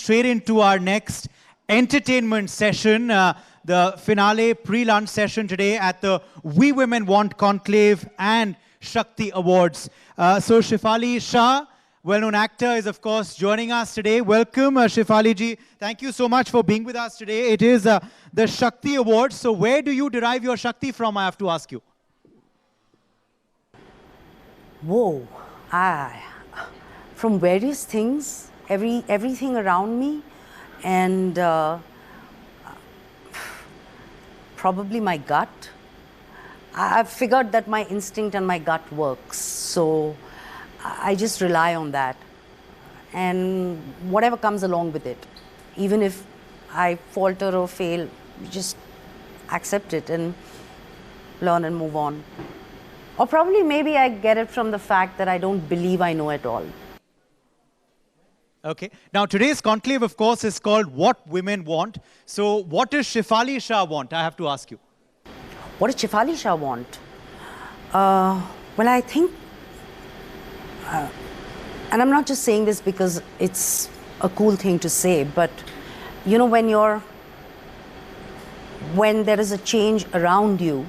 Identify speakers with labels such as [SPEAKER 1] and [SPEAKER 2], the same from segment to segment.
[SPEAKER 1] straight into our next entertainment session, the finale pre-lunch session today at the We Women Want Conclave and Shakti Awards. So Shefali Shah, well-known actor, is of course joining us today. Welcome, Shefali ji. Thank you so much for being with us today. It is the Shakti Awards. So where do you derive your Shakti from, I have to ask you?
[SPEAKER 2] Whoa, from various things, everything around me, and probably my gut. I've figured that my instinct and my gut works, so I just rely on that, and whatever comes along with it, even if I falter or fail, just accept it and learn and move on. Or probably maybe I get it from the fact that I don't believe I know it all.
[SPEAKER 1] Okay. Now today's conclave, of course, is called What Women Want. So what does Shefali Shah want? I have to ask you.
[SPEAKER 2] What does Shefali Shah want? Well, I think, and I'm not just saying this because it's a cool thing to say, but you know, when there is a change around you,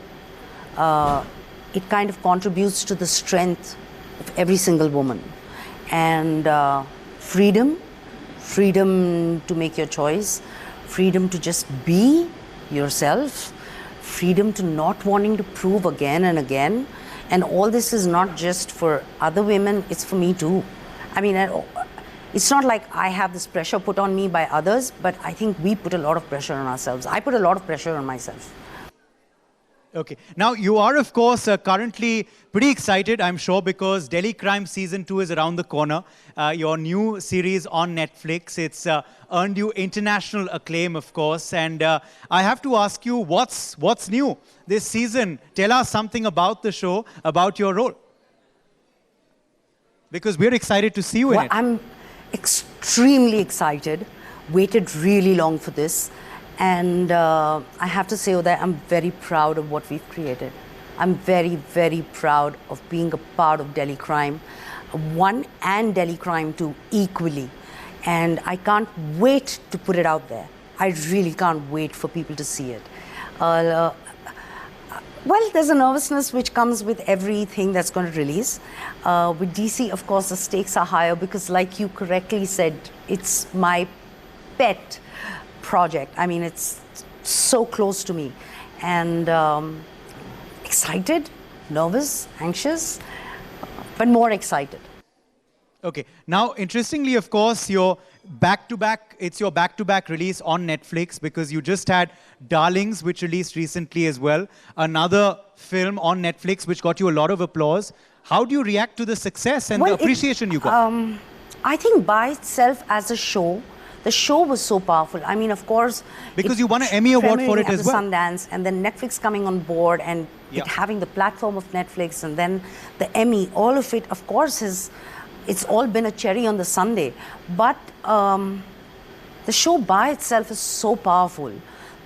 [SPEAKER 2] it kind of contributes to the strength of every single woman. And freedom to make your choice, freedom to just be yourself, freedom to not wanting to prove again and again. And all this is not just for other women, it's for me too. I mean, it's not like I have this pressure put on me by others, but I think we put a lot of pressure on ourselves. I put a lot of pressure on myself.
[SPEAKER 1] Okay. Now, you are, of course, currently pretty excited, I'm sure, because Delhi Crime Season 2 is around the corner. Your new series on Netflix. It's earned you international acclaim, of course. And I have to ask you, what's new this season? Tell us something about the show, about your role. Because we're excited to see you in it.
[SPEAKER 2] I'm extremely excited. Waited really long for this. And I have to say that I'm very proud of what we've created. I'm very, very proud of being a part of Delhi Crime 1 and Delhi Crime 2 equally. And I can't wait to put it out there. I really can't wait for people to see it. Well, there's a nervousness which comes with everything that's going to release. With DC, of course, the stakes are higher because, like you correctly said, it's my pet project. I mean, it's so close to me. And excited, nervous, anxious, but more excited.
[SPEAKER 1] Okay. Now, interestingly, of course, your back-to-back release on Netflix, because you just had Darlings, which released recently as well. Another film on Netflix, which got you a lot of applause. How do you react to the success and the appreciation you got?
[SPEAKER 2] I think by itself as a show, the show was so powerful. I mean, of course,
[SPEAKER 1] because you won an Emmy Award for it as well.
[SPEAKER 2] Sundance, and then Netflix coming on board, and it having the platform of Netflix, and then the Emmy, all of it, of course, it's all been a cherry on the sundae. But the show by itself is so powerful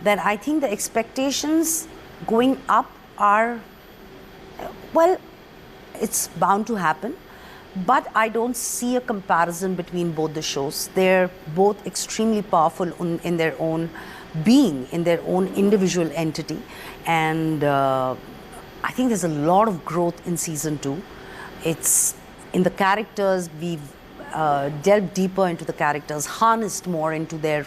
[SPEAKER 2] that I think the expectations going up are, well, it's bound to happen. But I don't see a comparison between both the shows. They're both extremely powerful in their own being, in their own individual entity. And I think there's a lot of growth in season 2. It's in the characters, we've delved deeper into the characters, harnessed more into their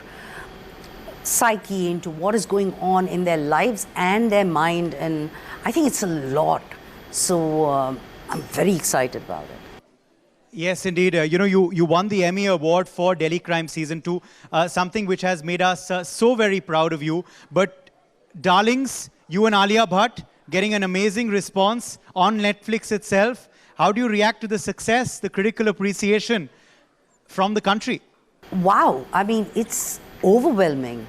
[SPEAKER 2] psyche, into what is going on in their lives and their mind. And I think it's a lot. So I'm very excited about it.
[SPEAKER 1] Yes, indeed. You know, you won the Emmy Award for Delhi Crime Season 2, something which has made us so very proud of you. But Darlings, you and Alia Bhatt getting an amazing response on Netflix itself. How do you react to the success, the critical appreciation from the country?
[SPEAKER 2] Wow. I mean, it's overwhelming.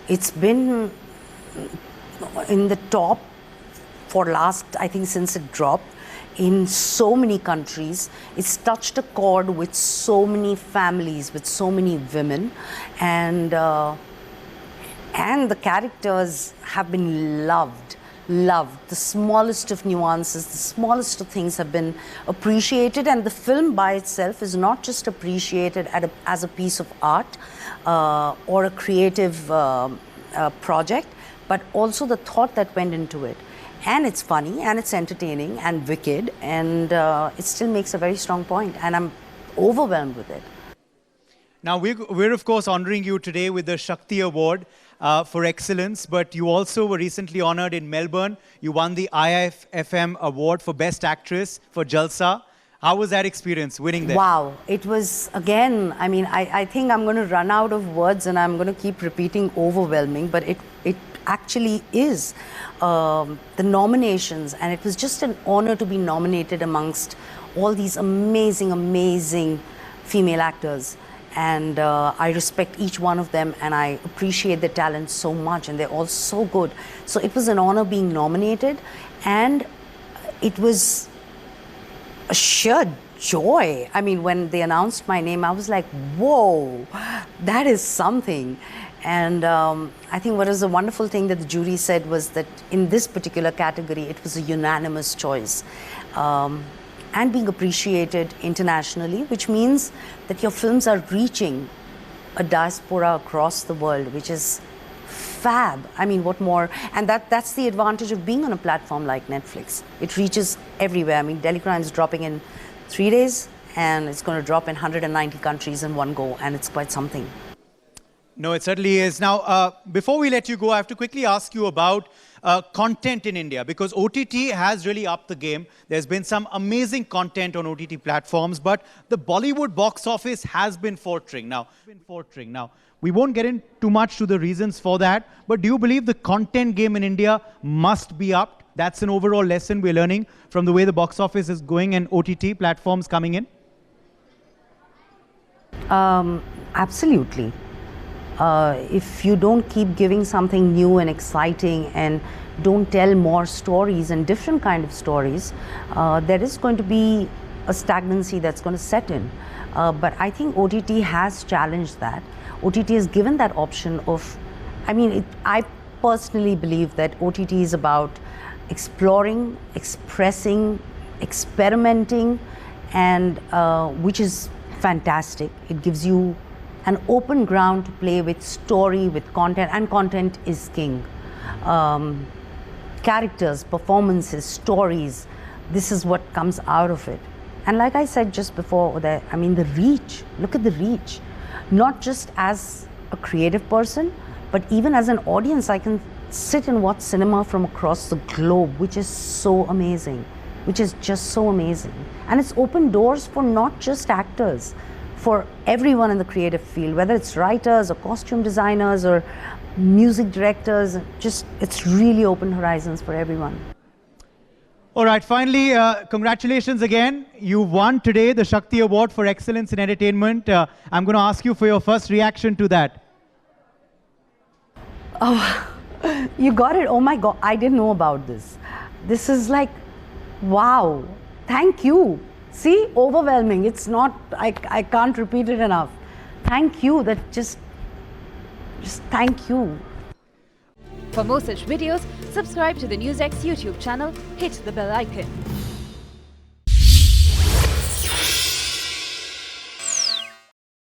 [SPEAKER 2] It's been in the top for last, I think, since it dropped. In so many countries, it's touched a chord with so many families, with so many women, and the characters have been loved love. The smallest of nuances, the smallest of things have been appreciated, and the film by itself is not just appreciated as a piece of art or a creative project, but also the thought that went into it. And it's funny, and it's entertaining, and wicked, and it still makes a very strong point, and I'm overwhelmed with it.
[SPEAKER 1] Now, we're of course honoring you today with the Shakti Award for excellence, but you also were recently honored in Melbourne. You won the IIFM Award for Best Actress for Jalsa. How was that experience, winning there?
[SPEAKER 2] Wow, it was, again, I mean, I think I'm going to run out of words and I'm going to keep repeating overwhelming, but it actually is. The nominations, and it was just an honor to be nominated amongst all these amazing, amazing female actors. And I respect each one of them, and I appreciate their talent so much, and they're all so good. So it was an honor being nominated, and it was a sheer joy. I mean, when they announced my name, I was like, whoa, that is something. And I think what is a wonderful thing that the jury said was that in this particular category, it was a unanimous choice. And being appreciated internationally, which means that your films are reaching a diaspora across the world, which is fab. I mean, what more? And that's the advantage of being on a platform like Netflix. It reaches everywhere. I mean, Delhi Crime is dropping in 3 days, and it's going to drop in 190 countries in one go, and it's quite something.
[SPEAKER 1] No, it certainly is. Now, before we let you go, I have to quickly ask you about content in India, because OTT has really upped the game. There's been some amazing content on OTT platforms, but the Bollywood box office has been faltering. Now, we won't get in too much to the reasons for that, but do you believe the content game in India must be upped? That's an overall lesson we're learning from the way the box office is going and OTT platforms coming in?
[SPEAKER 2] Absolutely. If you don't keep giving something new and exciting and don't tell more stories and different kind of stories, there is going to be a stagnancy that's going to set in. But I think OTT has challenged that. OTT has given that option of, I mean, I personally believe that OTT is about exploring, expressing, experimenting, and which is fantastic. It gives you an open ground to play with story, with content, and content is king. Characters, performances, stories, this is what comes out of it. And like I said just before, I mean, the reach, look at the reach. Not just as a creative person, but even as an audience, I can sit and watch cinema from across the globe, which is so amazing, which is just so amazing. And it's opened doors for not just actors, for everyone in the creative field, whether it's writers or costume designers or music directors, just it's really opened horizons for everyone.
[SPEAKER 1] All right, finally, congratulations again. You won today the Shakti Award for Excellence in Entertainment. I'm going to ask you for your first reaction to that.
[SPEAKER 2] Oh, you got it. Oh my God, I didn't know about this. This is like, wow, thank you. See, overwhelming. It's not, I can't repeat it enough. Thank you, that just thank you.
[SPEAKER 3] For more such videos, subscribe to the NewsX YouTube channel, hit the bell icon.